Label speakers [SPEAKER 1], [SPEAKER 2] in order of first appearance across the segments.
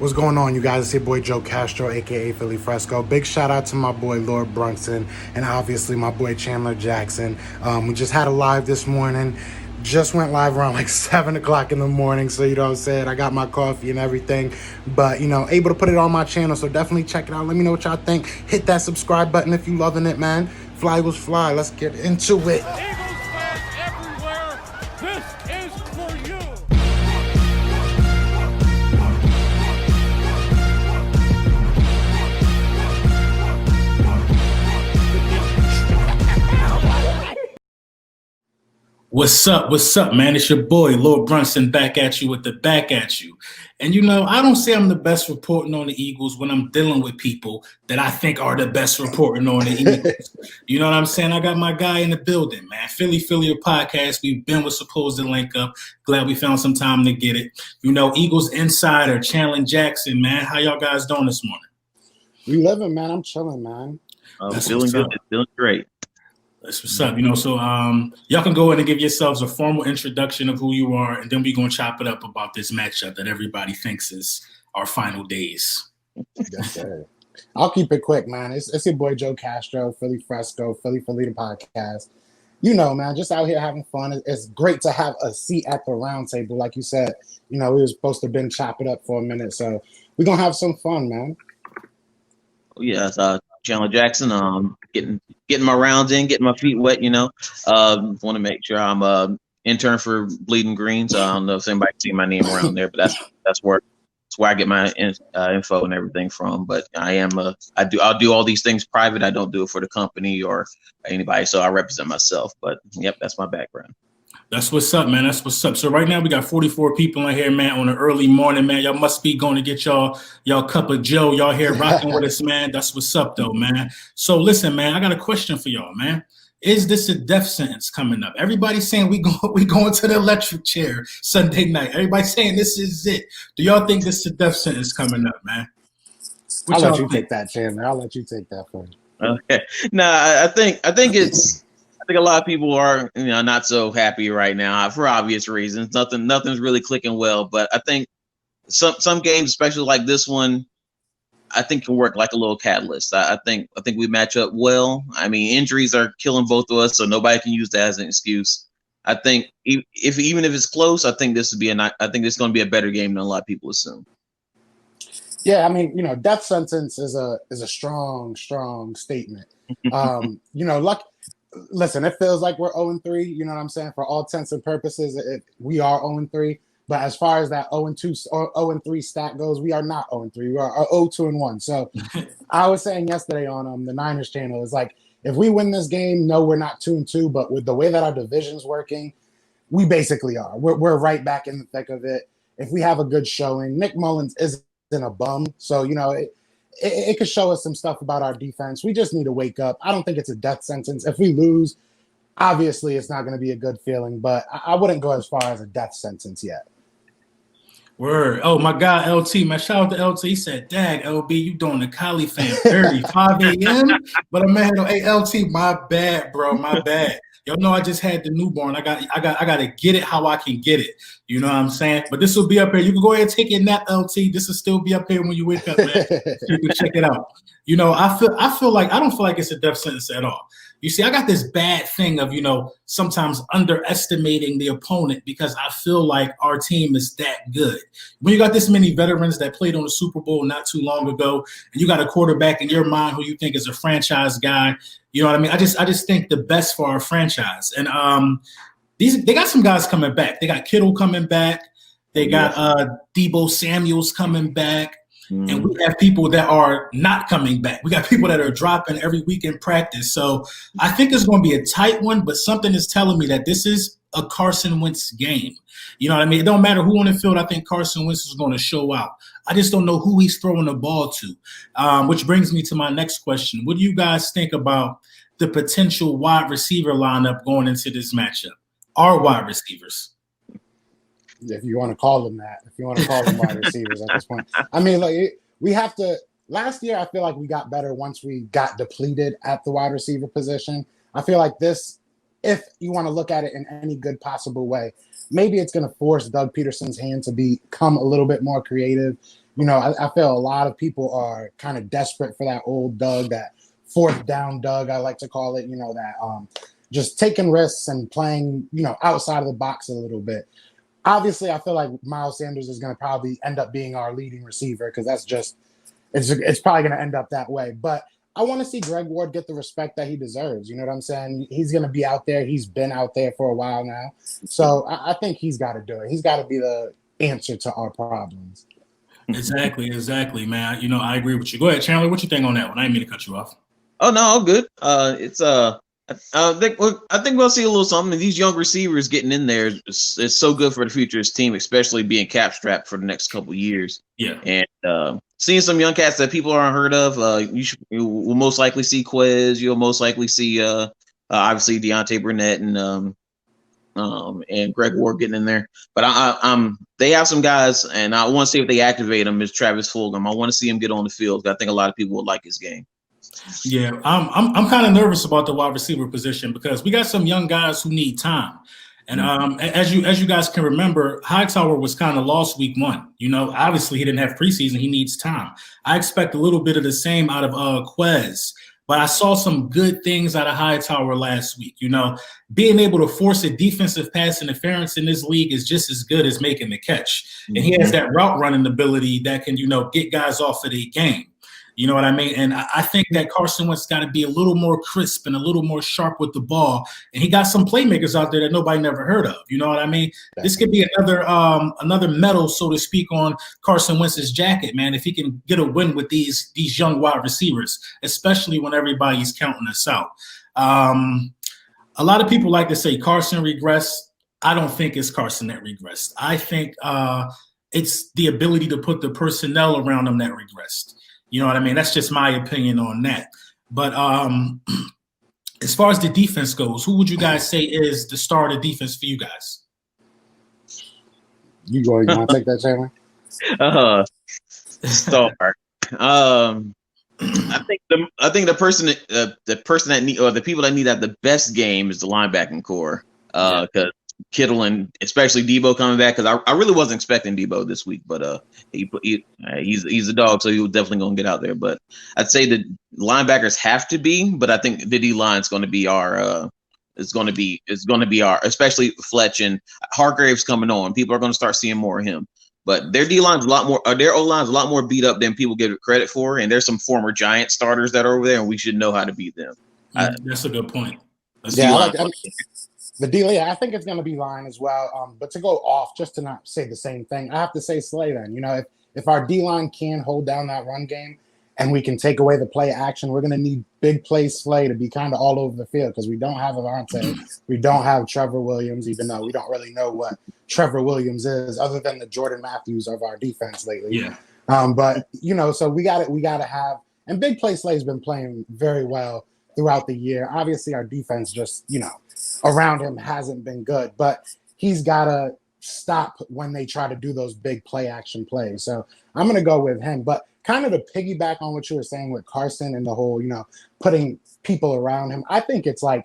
[SPEAKER 1] What's going on, you guys? It's your boy Joe Castro, aka Philly Fresco. Big shout out to my boy Lord Brunson and obviously my boy Chandler Jackson. We just had a live this morning. Just went live around like 7 o'clock in the morning, so you know what I'm saying? I got my coffee and everything, but you know, able to put it on my channel, so definitely check it out. Let me know what y'all think. Hit that subscribe button if you loving it, man. Fly Eagles fly. Let's get into it.
[SPEAKER 2] Eagles fans everywhere, this is for you.
[SPEAKER 3] What's up, man? It's your boy, Lord Brunson, back at you with the back at you. And, you know, I don't say I'm the best reporting on the Eagles when I'm dealing with people that I think are the best reporting on the Eagles. You know what I'm saying? I got my guy in the building, man. Philly the podcast. We've been with supposed to link up. Glad we found some time to get it. You know, Eagles insider, Chandler Jackson, man. How y'all guys doing this morning?
[SPEAKER 1] We living, man. I'm chilling, man.
[SPEAKER 4] Feeling good. Feeling great.
[SPEAKER 3] That's what's up. You know, so y'all can go in and give yourselves a formal introduction of who you are, and then we're going to chop it up about this matchup that everybody thinks is our final days.
[SPEAKER 1] Yes, sir. I'll keep it quick, man. It's your boy Joe Castro, Philly Fresco, Philly the podcast. You know, man, just out here having fun. It's great to have a seat at the round table. Like you said, you know, we were supposed to have been chopping up for a minute, so we're going to have some fun, man.
[SPEAKER 4] Yes, Chandler Jackson, getting my rounds in, getting my feet wet, you know. Want to make sure I'm intern for Bleeding Greens. I don't know if anybody see my name around there, but that's where I get my info and everything from. But I'll do all these things private. I don't do it for the company or anybody, so I represent myself. But yep, that's my background.
[SPEAKER 3] That's what's up, man. That's what's up. So right now we got 44 people in here, man, on an early morning, man. Y'all must be going to get y'all cup of Joe. Y'all here rocking with us, man. That's what's up, though, man. So listen, man, I got a question for y'all, man. Is this a death sentence coming up? Everybody's saying we going to the electric chair Sunday night. Everybody's saying this is it. Do y'all think this is a death sentence coming up, man?
[SPEAKER 1] I'll let you take that, Chandler. I'll let you take that for me.
[SPEAKER 4] Okay. I think it's. I think a lot of people are, you know, not so happy right now for obvious reasons. Nothing's really clicking well, but I think some games, especially like this one, I think can work like a little catalyst. I think we match up well. I mean, injuries are killing both of us, so nobody can use that as an excuse. I think even if it's close, I think this is going to be a better game than a lot of people assume.
[SPEAKER 1] Yeah, I mean, you know, death sentence is a strong statement. You know, listen, it feels like we're 0-3, you know what I'm saying? For all intents and purposes, we are 0-3. But as far as that 0-2 or 0-3 stat goes, we are not 0-3. We are 0-2-1. So I was saying yesterday on the Niners channel, is like, if we win this game, no, we're not 2-2. But with the way that our division's working, we basically are. We're right back in the thick of it. If we have a good showing, Nick Mullens isn't a bum. So, you know, it could show us some stuff about our defense. We just need to wake up. I don't think it's a death sentence. If we lose, obviously it's not going to be a good feeling, but I wouldn't go as far as a death sentence yet.
[SPEAKER 3] Word. Oh, my guy, LT, man. Shout out to LT. He said, Dag, LB, you doing the Cali fam 5 a.m.? But man, hey, LT, my bad, bro. My bad. Y'all know I just had the newborn. I got to get it how I can get it. You know what I'm saying? But this will be up here. You can go ahead and take your nap, LT. This will still be up here when you wake up, man. You can check it out. You know, I don't feel like it's a death sentence at all. You see, I got this bad thing of, you know, sometimes underestimating the opponent because I feel like our team is that good. When you got this many veterans that played on the Super Bowl not too long ago, and you got a quarterback in your mind who you think is a franchise guy, you know what I mean? I just think the best for our franchise. And they got some guys coming back. They got Kittle coming back. They got Deebo Samuels coming back. And we have people that are not coming back. We got people that are dropping every week in practice. So I think it's going to be a tight one, but something is telling me that this is a Carson Wentz game. You know what I mean? It don't matter who on the field. I think Carson Wentz is going to show out. I just don't know who he's throwing the ball to, which brings me to my next question. What do you guys think about the potential wide receiver lineup going into this matchup? Our wide receivers.
[SPEAKER 1] If you want to call them that, if you want to call them wide receivers at this point. I mean, like, we have to – last year I feel like we got better once we got depleted at the wide receiver position. I feel like this, if you want to look at it in any good possible way, maybe it's going to force Doug Pederson's hand to become a little bit more creative You know, I feel a lot of people are kind of desperate for that old Doug, that fourth down Doug, I like to call it, you know, that just taking risks and playing, you know, outside of the box a little bit. Obviously, I feel like Miles Sanders is going to probably end up being our leading receiver because that's just it's probably going to end up that way. But I want to see Greg Ward get the respect that he deserves. You know what I'm saying? He's going to be out there. He's been out there for a while now. So I think he's got to do it. He's got to be the answer to our problems.
[SPEAKER 3] Exactly, man. You know, I agree with you. Go ahead, Chandler. What you think on that one? I didn't mean to cut you off.
[SPEAKER 4] Oh no, all good. I think we'll see a little something. These young receivers getting in there is so good for the future of this team, especially being cap strapped for the next couple of years.
[SPEAKER 3] Yeah,
[SPEAKER 4] and seeing some young cats that people aren't heard of. You will most likely see Quez. You'll most likely see obviously Deontay Burnett and Greg Ward getting in there. But they have some guys, and I want to see if they activate them. Is Travis Fulgham? I want to see him get on the field. I think a lot of people would like his game.
[SPEAKER 3] Yeah, I'm kind of nervous about the wide receiver position because we got some young guys who need time. And as you guys can remember, Hightower was kind of lost week 1. You know, obviously he didn't have preseason. He needs time. I expect a little bit of the same out of Quez. But I saw some good things out of Hightower last week. You know, being able to force a defensive pass interference in this league is just as good as making the catch. And he has that route running ability that can, you know, get guys off of their game. You know what I mean? And I think that Carson Wentz got to be a little more crisp and a little more sharp with the ball. And he got some playmakers out there that nobody never heard of. You know what I mean? This could be another medal, so to speak, on Carson Wentz's jacket, man, if he can get a win with these young wide receivers, especially when everybody's counting us out. A lot of people like to say Carson regressed. I don't think it's Carson that regressed. I think it's the ability to put the personnel around him that regressed. You know what I mean? That's just my opinion on that. But as far as the defense goes, who would you guys say is the star of the defense for you guys?
[SPEAKER 1] You going to take that, Chandler?
[SPEAKER 4] Star. I think the person that need, or the people that need that the best game is the linebacking core. Because Kittle and especially Debo coming back, because I really wasn't expecting Debo this week, but he's a dog, so he was definitely gonna get out there. But I'd say the linebackers have to be, but I think the D line is going to be our especially Fletch and Hargrave's coming on. People are going to start seeing more of him. But their D line's a lot more, their O line's a lot more beat up than people give it credit for. And there's some former Giant starters that are over there, and we should know how to beat them.
[SPEAKER 3] That's a good point.
[SPEAKER 1] The deal, I think it's going to be line as well. But to go off, just to not say the same thing, I have to say Slay then. You know, if our D-line can hold down that run game and we can take away the play action, we're going to need big play Slay to be kind of all over the field because we don't have Avante. We don't have Trevor Williams, even though we don't really know what Trevor Williams is other than the Jordan Matthews of our defense lately.
[SPEAKER 3] Yeah.
[SPEAKER 1] But, you know, so we got to have – and big play Slay's been playing very well throughout the year. Obviously, our defense just, you know, around him hasn't been good, but he's got to stop when they try to do those big play action plays. So I'm going to go with him. But kind of to piggyback on what you were saying with Carson and the whole, you know, putting people around him, I think it's like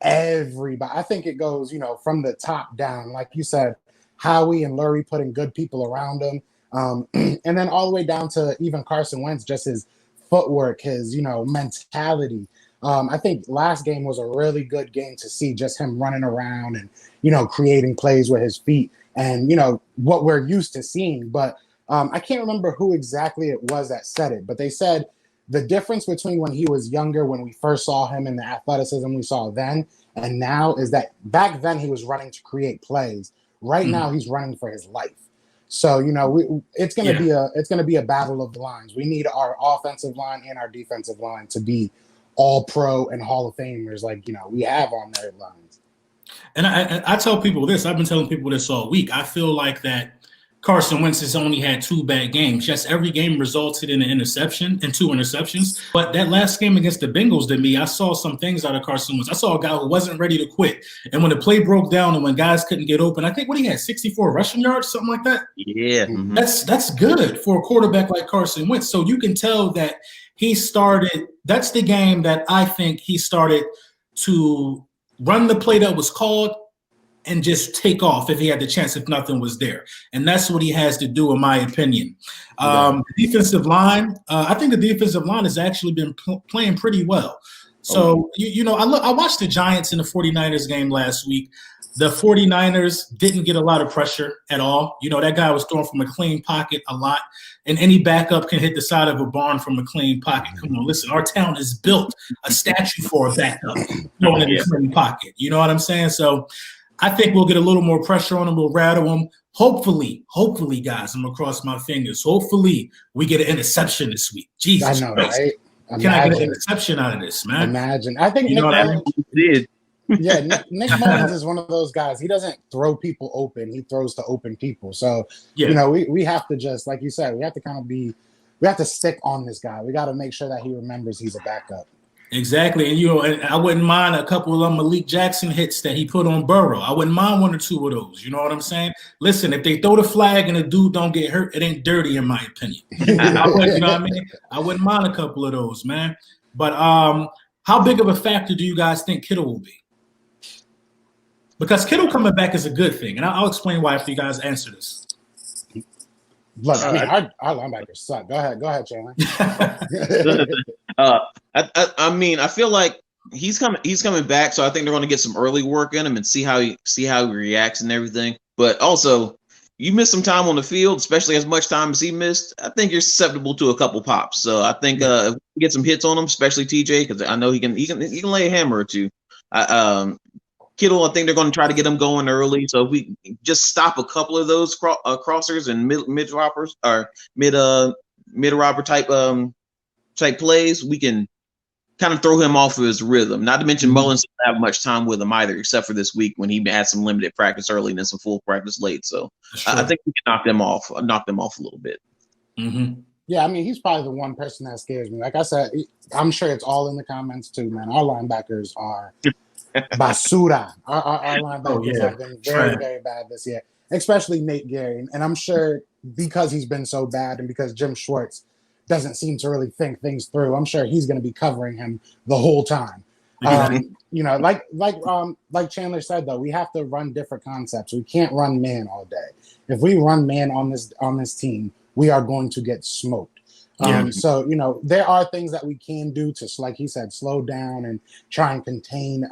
[SPEAKER 1] everybody. I think it goes, you know, from the top down. Like you said, Howie and Lurie putting good people around him. And then all the way down to even Carson Wentz, just his footwork, his, you know, mentality. I think last game was a really good game to see just him running around and, you know, creating plays with his feet and, you know, what we're used to seeing. But I can't remember who exactly it was that said it, but they said the difference between when he was younger, when we first saw him and the athleticism we saw then and now is that back then he was running to create plays. Right now he's running for his life. So, you know, it's going to be a battle of the lines. We need our offensive line and our defensive line to be all pro and Hall of Famers like, you know, we have on their lines.
[SPEAKER 3] And I tell people this, I've been telling people this all week. I feel like that Carson Wentz has only had 2 bad games. Yes, every game resulted in an interception and 2 interceptions. But that last game against the Bengals, to me, I saw some things out of Carson Wentz. I saw a guy who wasn't ready to quit. And when the play broke down and when guys couldn't get open, I think what he had, 64 rushing yards, something like that.
[SPEAKER 4] Yeah.
[SPEAKER 3] Mm-hmm. That's good for a quarterback like Carson Wentz. So you can tell that he started – that's the game that I think he started to run the play that was called and just take off if he had the chance, if nothing was there. And that's what he has to do, in my opinion. The defensive line, I think the defensive line has actually been playing pretty well. So, I watched the Giants in the 49ers game last week. The 49ers didn't get a lot of pressure at all. That guy was throwing from a clean pocket a lot, and any backup can hit the side of a barn from a clean pocket. Come on, listen, our town is built a statue for a backup throwing in a clean pocket. You know what I'm saying? So I think we'll get a little more pressure on him. We'll rattle him. Hopefully, guys, I'm going to cross my fingers. Hopefully we get an interception this week. Jesus
[SPEAKER 1] I know,
[SPEAKER 3] Christ.
[SPEAKER 1] right?
[SPEAKER 3] Can I get an interception out of this, man?
[SPEAKER 1] Imagine. I think
[SPEAKER 3] You know what I mean?
[SPEAKER 4] Did.
[SPEAKER 1] Yeah, Nick Mullens is one of those guys. He doesn't throw people open. He throws to open people. So, we have to just, like you said, we have to stick on this guy. We got to make sure that he remembers he's a backup.
[SPEAKER 3] Exactly. And, I wouldn't mind a couple of Malik Jackson hits that he put on Burrow. I wouldn't mind one or two of those. You know what I'm saying? Listen, if they throw the flag and the dude don't get hurt, it ain't dirty in my opinion. You know what I mean? I wouldn't mind a couple of those, man. But how big of a factor do you guys think Kittle will be? Because Kittle coming back is a good thing, and I'll explain why after you guys answer this.
[SPEAKER 1] Look, our linebackers suck. Go ahead, Chandler.
[SPEAKER 4] I feel like he's coming back, so I think they're going to get some early work in him and see how he reacts and everything. But also, you miss some time on the field, especially as much time as he missed. I think you're susceptible to a couple pops. So I think if we get some hits on him, especially TJ, because I know he can lay a hammer or two. Kittle, I think they're going to try to get him going early. So if we just stop a couple of those crossers and mid robbers or mid robber type plays, we can kind of throw him off of his rhythm. Not to mention Mullens doesn't have much time with him either, except for this week when he had some limited practice early and then some full practice late. So I think we can knock them off a little bit.
[SPEAKER 3] Mm-hmm.
[SPEAKER 1] Yeah, I mean, he's probably the one person that scares me. Like I said, I'm sure it's all in the comments too, man. Our linebackers are basura. Our linebackers have been very, very bad this year, especially Nate Gary. And I'm sure because he's been so bad and because Jim Schwartz doesn't seem to really think things through, I'm sure he's going to be covering him the whole time. Like Chandler said, though, we have to run different concepts. We can't run man all day. If we run man on this team, we are going to get smoked. So, there are things that we can do to, like he said, slow down and try and contain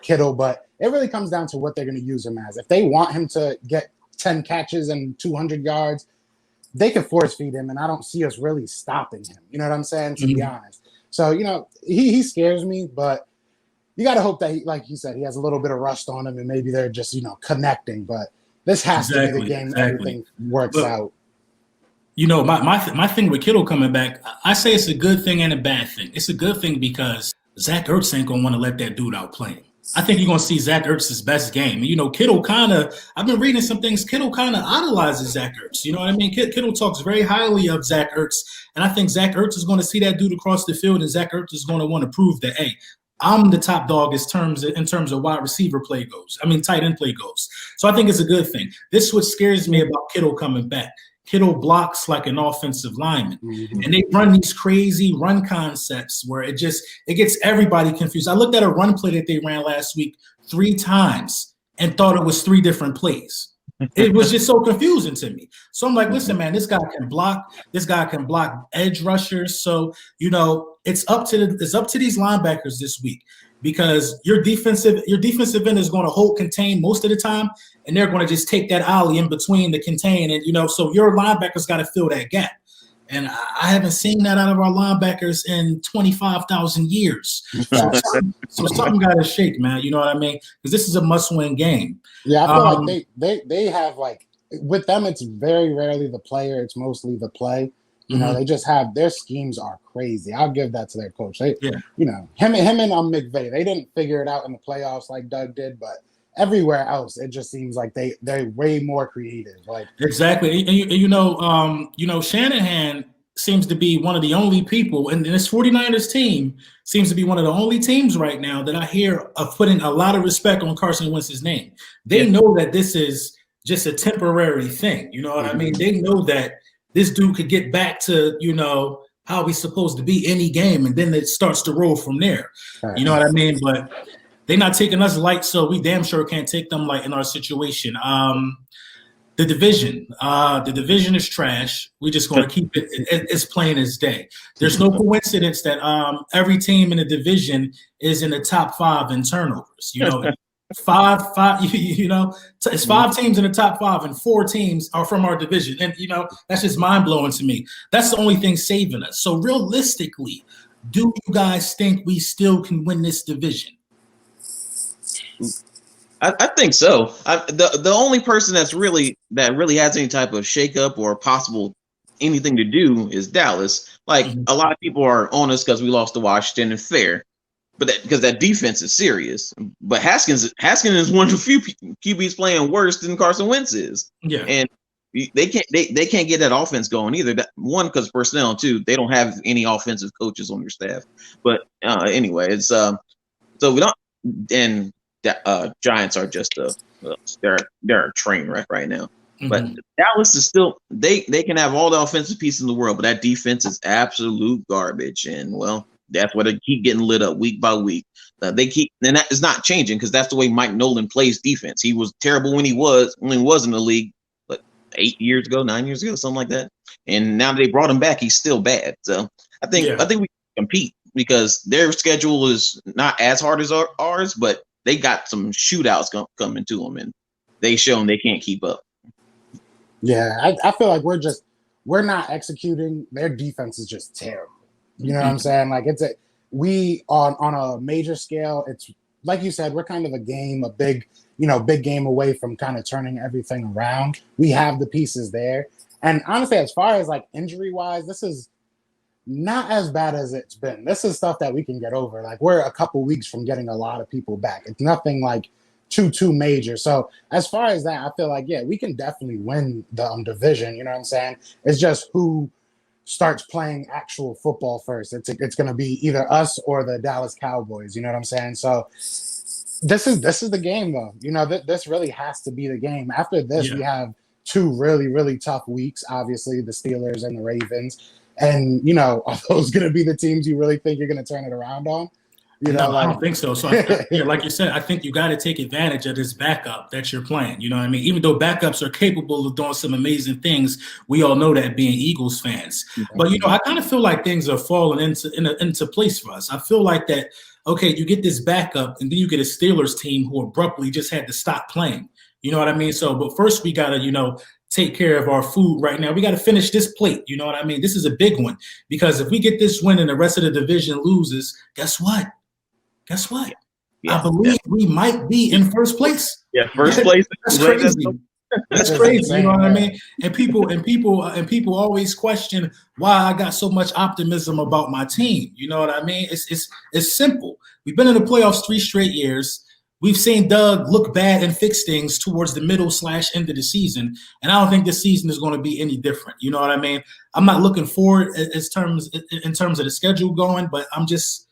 [SPEAKER 1] Kittle. But it really comes down to what they're going to use him as. If they want him to get 10 catches and 200 yards, they can force feed him. And I don't see us really stopping him. You know what I'm saying? To be honest. So, he scares me. But you got to hope that, like he said, he has a little bit of rust on him. And maybe they're just, connecting. But this has to be the game everything works out.
[SPEAKER 3] My thing with Kittle coming back, I say it's a good thing and a bad thing. It's a good thing because Zach Ertz ain't going to want to let that dude outplay him. I think you're going to see Zach Ertz's best game. Kittle I've been reading some things, Kittle kind of idolizes Zach Ertz. You know what I mean? Kittle talks very highly of Zach Ertz, and I think Zach Ertz is going to see that dude across the field, and Zach Ertz is going to want to prove that, hey, I'm the top dog in terms of wide receiver play goes. Tight end play goes. So I think it's a good thing. This is what scares me about Kittle coming back. Kittle blocks like an offensive lineman. And they run these crazy run concepts where it gets everybody confused. I looked at a run play that they ran last week 3 times and thought it was 3 different plays. It was just so confusing to me. So I'm like, listen, man, this guy can block. This guy can block edge rushers. So, it's up to these linebackers this week. Because your defensive end is going to contain most of the time, and they're going to just take that alley in between the contain, and so your linebackers got to fill that gap. And I haven't seen that out of our linebackers in 25,000 years. So something got to shake, man. You know what I mean? Because this is a must-win game.
[SPEAKER 1] Yeah, I feel like they have with them, it's very rarely the player; it's mostly the play. They just have their schemes are crazy. I'll give that to their coach. Him and McVay, they didn't figure it out in the playoffs like Doug did, but everywhere else, it just seems like they're way more creative.
[SPEAKER 3] Exactly, and Shanahan seems to be one of the only people, and this 49ers team seems to be one of the only teams right now that I hear of putting a lot of respect on Carson Wentz's name. They know that this is just a temporary thing. You know what I mean? They know that this dude could get back to, how he's supposed to be any game, and then it starts to roll from there. You know what I mean? But they're not taking us light, so we damn sure can't take them light in our situation. The division is trash. We're just going to keep it as plain as day. There's no coincidence that every team in the division is in the top 5 in turnovers. You know, five. You know, it's 5 teams in the top 5, and 4 teams are from our division. And you know, that's just mind blowing to me. That's the only thing saving us. So realistically, do you guys think we still can win this division?
[SPEAKER 4] I think so. The only person that really has any type of shakeup or possible anything to do is Dallas. Like a lot of people are on us because we lost to Washington, and fair, but because that defense is serious. But Haskins is one of the few QBs playing worse than Carson Wentz is. Yeah, and they can't get that offense going either. One, because personnel, two, they don't have any offensive coaches on their staff. But anyway, it's so we don't and. Giants are just they're a train wreck right now. But Dallas is still they can have all the offensive pieces in the world, but that defense is absolute garbage. And well, that's why they keep getting lit up week by week. They keep, and that is not changing because that's the way Mike Nolan plays defense. He was terrible when he was in the league, but 9 years ago, something like that. And now that they brought him back, he's still bad. So I think we compete because their schedule is not as hard as ours, but they got some shootouts coming to them, and they show them they can't keep up.
[SPEAKER 1] Yeah, I feel like we're not executing. Their defense is just terrible. You know what I'm saying? Like we on a major scale. It's like you said, we're kind of a big game away from kind of turning everything around. We have the pieces there, and honestly, as far as like injury wise, this is not as bad as it's been. This is stuff that we can get over. Like we're a couple weeks from getting a lot of people back. It's nothing like too major. So as far as that, I feel like, yeah, we can definitely win the division. You know what I'm saying? It's just who starts playing actual football first. It's going to be either us or the Dallas Cowboys. You know what I'm saying? So this is the game though. You know, this really has to be the game. After this, we have 2 really, really tough weeks. Obviously the Steelers and the Ravens. And, you know, are those going to be the teams you really think you're going to turn it around on? You know,
[SPEAKER 3] no, I don't think so. So, like you said, I think you got to take advantage of this backup that you're playing. You know what I mean? Even though backups are capable of doing some amazing things, we all know that being Eagles fans. But, you know, I kind of feel like things are falling into place for us. I feel like that, okay, you get this backup, and then you get a Steelers team who abruptly just had to stop playing. You know what I mean? So, but first we got to, you know, take care of our food right now. We got to finish this plate. You know what I mean? This is a big one because if we get this win and the rest of the division loses, guess what? I believe we might be in first place.
[SPEAKER 4] Yeah, first place.
[SPEAKER 3] That's crazy. That's crazy. You know what I mean? And people always question why I got so much optimism about my team. You know what I mean? It's simple. We've been in the playoffs 3 straight years. We've seen Doug look bad and fix things towards the middle/end of the season, and I don't think this season is going to be any different. You know what I mean? I'm not looking forward in terms of the schedule going, but I'm just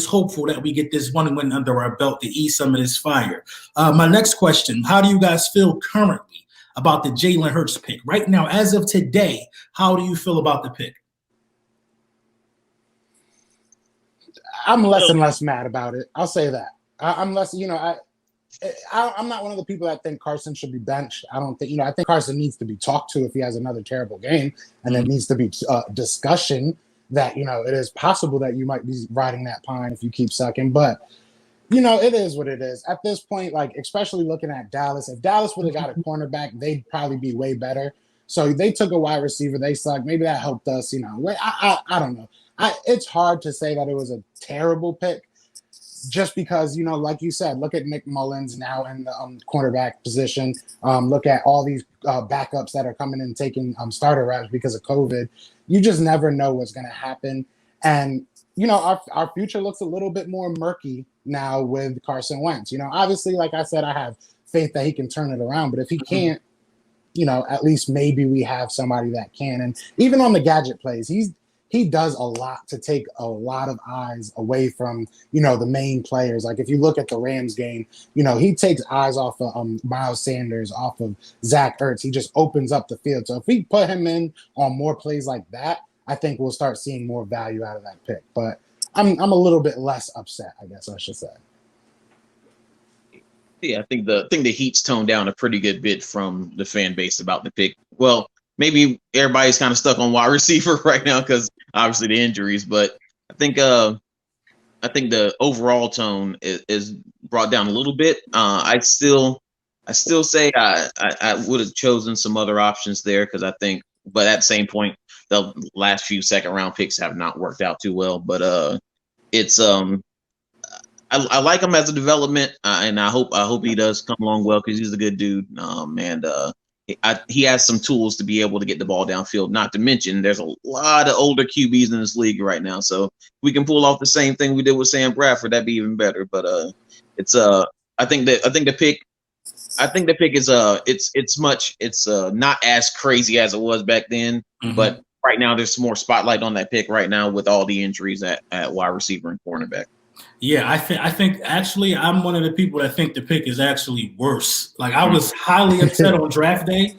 [SPEAKER 3] hopeful that we get this one win under our belt to ease some of this fire. My next question: how do you guys feel currently about the Jalen Hurts pick right now, as of today? How do you feel about the pick?
[SPEAKER 1] I'm less and less mad about it. I'll say that. I'm less, you know, I'm not one of the people that think Carson should be benched. I don't think, you know, I think Carson needs to be talked to if he has another terrible game, and there needs to be discussion that, you know, it is possible that you might be riding that pine if you keep sucking. But, you know, it is what it is. At this point, like, especially looking at Dallas, if Dallas would have got a cornerback, they'd probably be way better. So they took a wide receiver. They sucked. Maybe that helped us, you know. I don't know. It's hard to say that it was a terrible pick. Just because, you know, like you said, look at Nick Mullens now in the cornerback position. Look at all these backups that are coming in taking starter reps because of COVID. You just never know what's going to happen. And, you know, our future looks a little bit more murky now with Carson Wentz. You know, obviously, like I said, I have faith that he can turn it around. But if he can't, you know, at least maybe we have somebody that can. And even on the gadget plays, he does a lot to take a lot of eyes away from, you know, the main players. Like if you look at the Rams game, you know, he takes eyes off of Miles Sanders, off of Zach Ertz. He just opens up the field. So if we put him in on more plays like that, I think we'll start seeing more value out of that pick. But I'm a little bit less upset, I guess I should say.
[SPEAKER 4] Yeah, I think the Heat's toned down a pretty good bit from the fan base about the pick. Well, maybe everybody's kind of stuck on wide receiver right now because obviously the injuries, but I think the overall tone is brought down a little bit. I still say I would have chosen some other options there because I think, but at the same point, the last few second round picks have not worked out too well. But it's I like him as a development, and I hope he does come along well because he's a good dude. He has some tools to be able to get the ball downfield. Not to mention, there's a lot of older QBs in this league right now, so if we can pull off the same thing we did with Sam Bradford, that'd be even better. But I think the pick is it's not as crazy as it was back then, but right now there's more spotlight on that pick right now with all the injuries at wide receiver and cornerback.
[SPEAKER 3] Yeah, I think actually I'm one of the people that think the pick is actually worse. Like I was highly upset on draft day,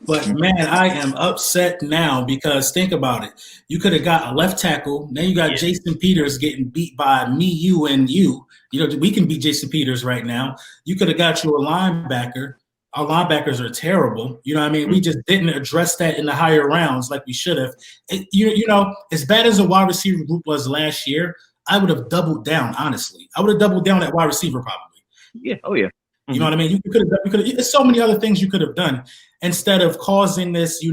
[SPEAKER 3] but man, I am upset now because think about it. You could have got a left tackle. Now you got Jason Peters getting beat by me, you, and you. You know, we can beat Jason Peters right now. You could have got you a linebacker. Our linebackers are terrible. You know what I mean? We just didn't address that in the higher rounds like we should have. You know, as bad as the wide receiver group was last year, I would have doubled down, honestly. I would have doubled down at wide receiver probably.
[SPEAKER 4] Yeah. Oh, yeah.
[SPEAKER 3] You know what I mean? You could have. There's so many other things you could have done instead of causing this,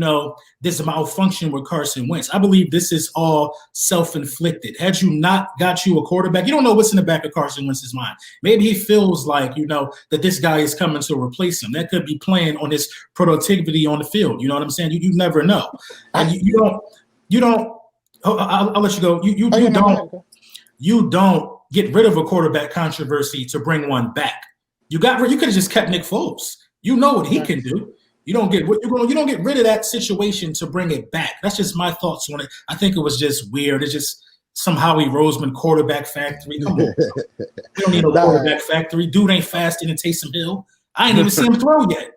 [SPEAKER 3] this malfunction with Carson Wentz. I believe this is all self-inflicted. Had you not got you a quarterback, you don't know what's in the back of Carson Wentz's mind. Maybe he feels like, that this guy is coming to replace him. That could be playing on his productivity on the field. You know what I'm saying? You never know. And you don't. I'll let you go. You don't get rid of a quarterback controversy to bring one back. You could have just kept Nick Foles. You know what he can do. You don't get rid of that situation to bring it back. That's just my thoughts on it. I think it was just weird. It's just some Howie Roseman quarterback factory. Come on, you don't need a quarterback factory. Dude ain't faster than Taysom Hill. I ain't even seen him throw yet.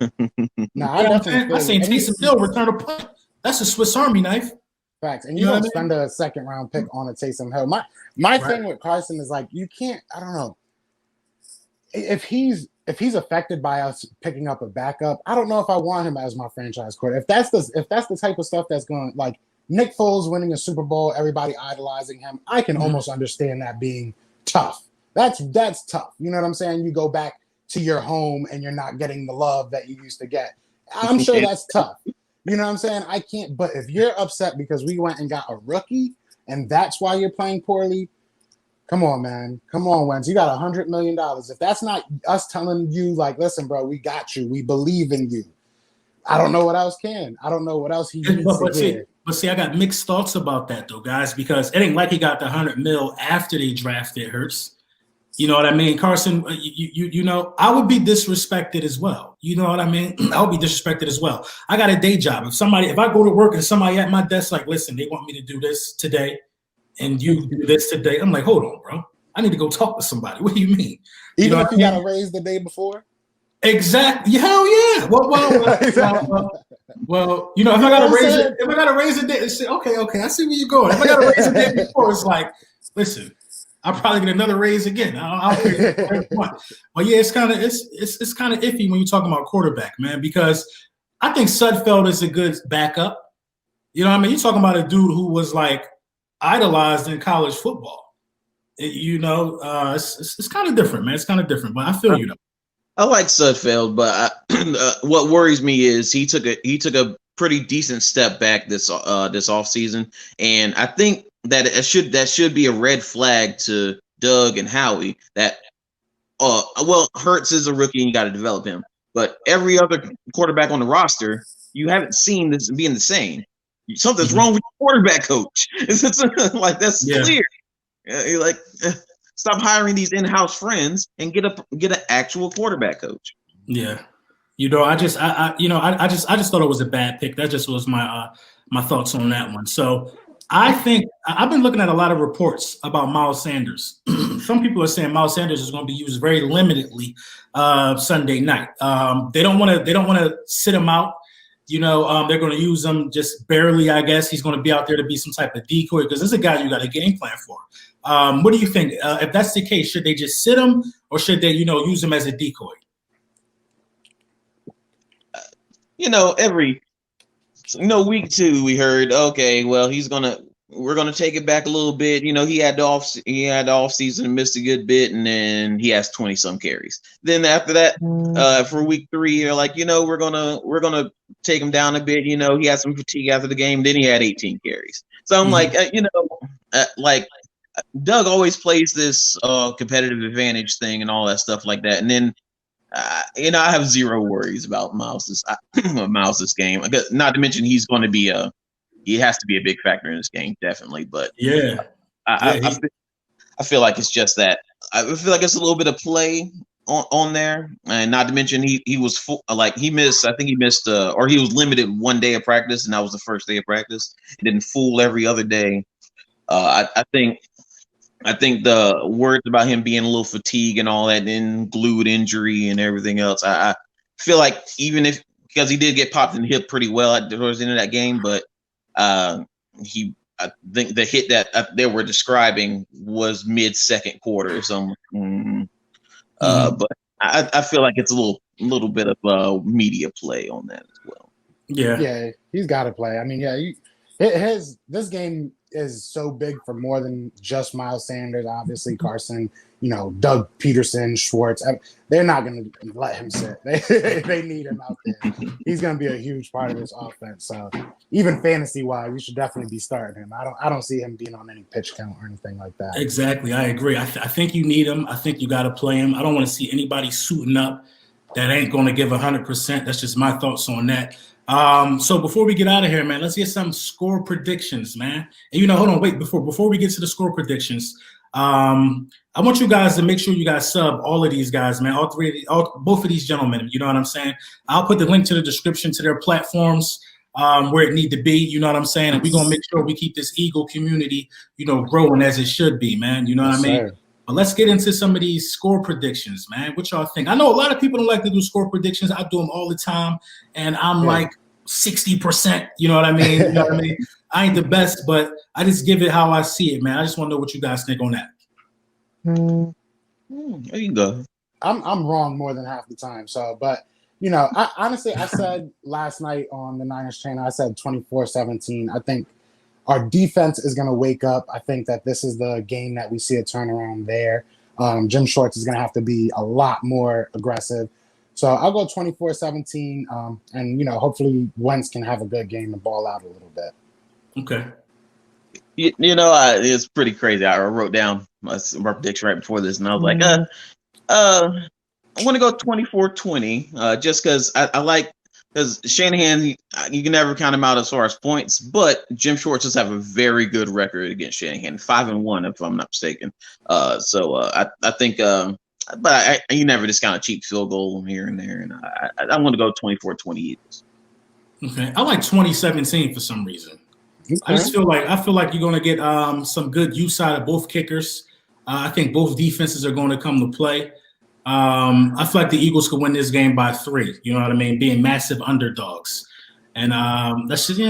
[SPEAKER 3] I seen Taysom Hill return a punt. That's a Swiss Army knife.
[SPEAKER 1] Facts. And you don't spend a second round pick on a Taysom Hill. My thing with Carson is like you can't. I don't know if he's affected by us picking up a backup. I don't know if I want him as my franchise quarterback. If that's the type of stuff that's going like Nick Foles winning a Super Bowl, everybody idolizing him. I can almost understand that being tough. That's tough. You know what I'm saying? You go back to your home and you're not getting the love that you used to get. I'm sure that's tough. You know what I'm saying? I can't. But if you're upset because we went and got a rookie and that's why you're playing poorly, come on, man. Come on, Wentz. You got $100 million. If that's not us telling you, like, listen, bro, we got you. We believe in you. I don't know what else can. I don't know what else he needs to hear.
[SPEAKER 3] But see, I got mixed thoughts about that, though, guys, because it ain't like he got the $100 million after they drafted Hurts. You know what I mean? Carson, I would be disrespected as well. You know what I mean? I would be disrespected as well. I got a day job. If I go to work and somebody at my desk like, listen, they want me to do this today and you do this today, I'm like, hold on, bro. I need to go talk to somebody. What do you mean?
[SPEAKER 1] Even if you got a raise the day before?
[SPEAKER 3] Exactly. Hell yeah. Well, if I got to raise it, day, okay, I see where you're going. If I got to raise it the day before, it's like, listen, I'll probably get another raise again. I'll pay But yeah, it's kind of iffy when you're talking about quarterback, man, because I think Sudfeld is a good backup. You know what I mean? You're talking about a dude who was like idolized in college football. It's kind of different, man. It's kind of different, but I feel you though.
[SPEAKER 4] I like Sudfeld, but what worries me is he took a pretty decent step back this offseason, and I think that should be a red flag to Doug and Howie that Hurts is a rookie and you got to develop him, but every other quarterback on the roster you haven't seen this being the same. Something's wrong with your quarterback coach. It's like that's clear. You're like, stop hiring these in-house friends and get an actual quarterback coach.
[SPEAKER 3] Yeah, I just thought it was a bad pick. That just was my thoughts on that one. So I think I've been looking at a lot of reports about Miles Sanders. Some people are saying Miles Sanders is going to be used very limitedly Sunday night. They don't want to sit him out. They're going to use him just barely, I guess. He's going to be out there to be some type of decoy because this is a guy you got a game plan for. What do you think? If that's the case, should they just sit him or should they, use him as a decoy?
[SPEAKER 4] Week 2 we heard, okay, well, we're gonna take it back a little bit. He had the off season and missed a good bit, and then he has 20 some carries. Then after that, for week 3, you're like, we're gonna take him down a bit. He had some fatigue after the game. Then he had 18 carries. So I'm like, like Doug always plays this competitive advantage thing and all that stuff like that. And then I have zero worries about Miles' game. Not to mention he has to be a big factor in this game, definitely. But
[SPEAKER 3] yeah,
[SPEAKER 4] I feel like it's just that. I feel like it's a little bit of play on there, and not to mention he was full, like he missed. I think he missed, or he was limited one day of practice, and that was the first day of practice. He didn't fool every other day. I think the words about him being a little fatigued and all that, and glued injury and everything else. I feel like because he did get popped in the hip pretty well towards the end of that game, but I think the hit that they were describing was mid-second quarter or something. But I feel like it's a little bit of media play on that as well.
[SPEAKER 1] Yeah, he's got to play. I mean, this game is so big for more than just Miles Sanders. Obviously, Carson, Doug Pederson, Schwartz. They're not going to let him sit. They need him out there. He's going to be a huge part of this offense. So even fantasy-wise, you should definitely be starting him. I don't see him being on any pitch count or anything like that.
[SPEAKER 3] Exactly, I agree. I think you need him. I think you got to play him. I don't want to see anybody suiting up that ain't going to give 100%. That's just my thoughts on that. So before we get out of here, man, let's get some score predictions, man. And hold on, wait, before we get to the score predictions, I want you guys to make sure you guys sub all of these guys, man, both of these gentlemen, you know what I'm saying? I'll put the link to the description to their platforms where it need to be, you know what I'm saying? And we're going to make sure we keep this Eagle community, growing as it should be, man, you know what I mean? Sir. But let's get into some of these score predictions, man. What y'all think? I know a lot of people don't like to do score predictions. I do them all the time, and I'm like 60%. You know what I mean? I ain't the best, but I just give it how I see it, man. I just want to know what you guys think on that.
[SPEAKER 4] There you go.
[SPEAKER 1] I'm wrong more than half the time. So, but I said last night on the Niners channel, I said 24-17. I think our defense is going to wake up. I think that this is the game that we see a turnaround there. Jim Schwartz is going to have to be a lot more aggressive. So I'll go 24-17, and hopefully Wentz can have a good game and ball out a little bit.
[SPEAKER 3] Okay.
[SPEAKER 4] It's pretty crazy. I wrote down my prediction right before this, and I was like, I want to go 24-20, just because I like. Because Shanahan, you can never count him out as far as points, but Jim Schwartz does have a very good record against Shanahan, 5-1 if I'm not mistaken. I think, but you never discount a cheap field goal here and there, and I want to go 24-20 Eagles.
[SPEAKER 3] Okay, I like 2017 for some reason. Okay. I feel like you're going to get some good use out of both kickers. I think both defenses are going to come to play. I feel like the Eagles could win this game by 3. You know what I mean? Being massive underdogs, and that's just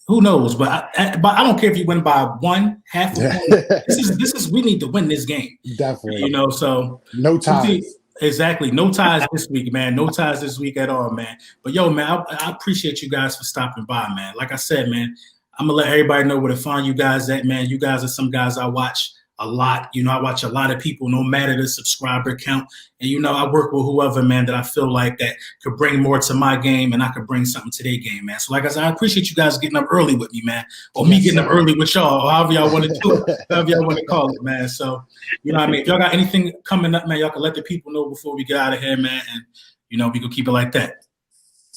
[SPEAKER 3] who knows. But I don't care if you win by 1, half a point. This is we need to win this game.
[SPEAKER 1] Definitely.
[SPEAKER 3] So
[SPEAKER 1] no ties.
[SPEAKER 3] Exactly, no ties this week, man. No ties this week at all, man. But yo, man, I appreciate you guys for stopping by, man. Like I said, man, I'm gonna let everybody know where to find you guys at, man. You guys are some guys I watch a lot. I watch a lot of people, no matter the subscriber count. And, I work with whoever, man, that I feel like that could bring more to my game, and I could bring something to their game, man. So, like I said, I appreciate you guys getting up early with me, man, or me getting up early with y'all, or however y'all want to do it, however y'all want to call it, man. So, you know what I mean? If y'all got anything coming up, man, y'all can let the people know before we get out of here, man, and, we can keep it like that.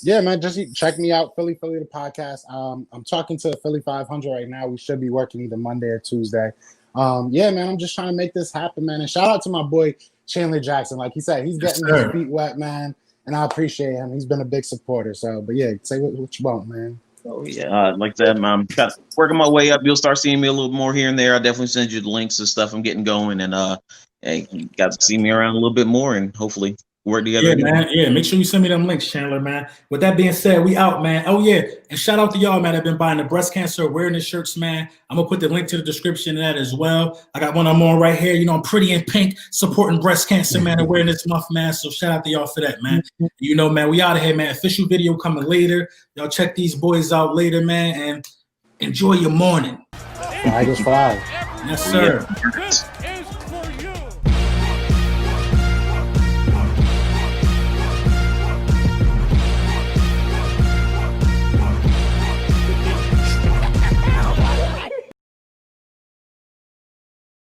[SPEAKER 1] Yeah, man, just check me out, Philly the podcast. I'm talking to Philly 500 right now. We should be working either Monday or Tuesday. Yeah, man, I'm just trying to make this happen, man. And shout out to my boy Chandler Jackson. Like he said, he's getting his feet wet, man, and I appreciate him. He's been a big supporter. So, but yeah, say what you want, man.
[SPEAKER 4] Oh yeah, like that, I'm kind of working my way up. You'll start seeing me a little more here and there. I'll definitely send you the links and stuff. I'm getting going, and hey, you got to see me around a little bit more, and hopefully work together.
[SPEAKER 3] Yeah, man. Yeah, make sure you send me them links, Chandler, man. With that being said, we out, man. Oh, yeah. And shout out to y'all, man, that been buying the breast cancer awareness shirts, man. I'm going to put the link to the description of that as well. I got one I'm on right here. You know, I'm pretty in pink, supporting breast cancer, man, awareness month, man. So shout out to y'all for that, man. You know, man, we out of here, man. Official video coming later. Y'all check these boys out later, man, and enjoy your morning.
[SPEAKER 1] Tigers 5.
[SPEAKER 3] Yes, sir.
[SPEAKER 2] This is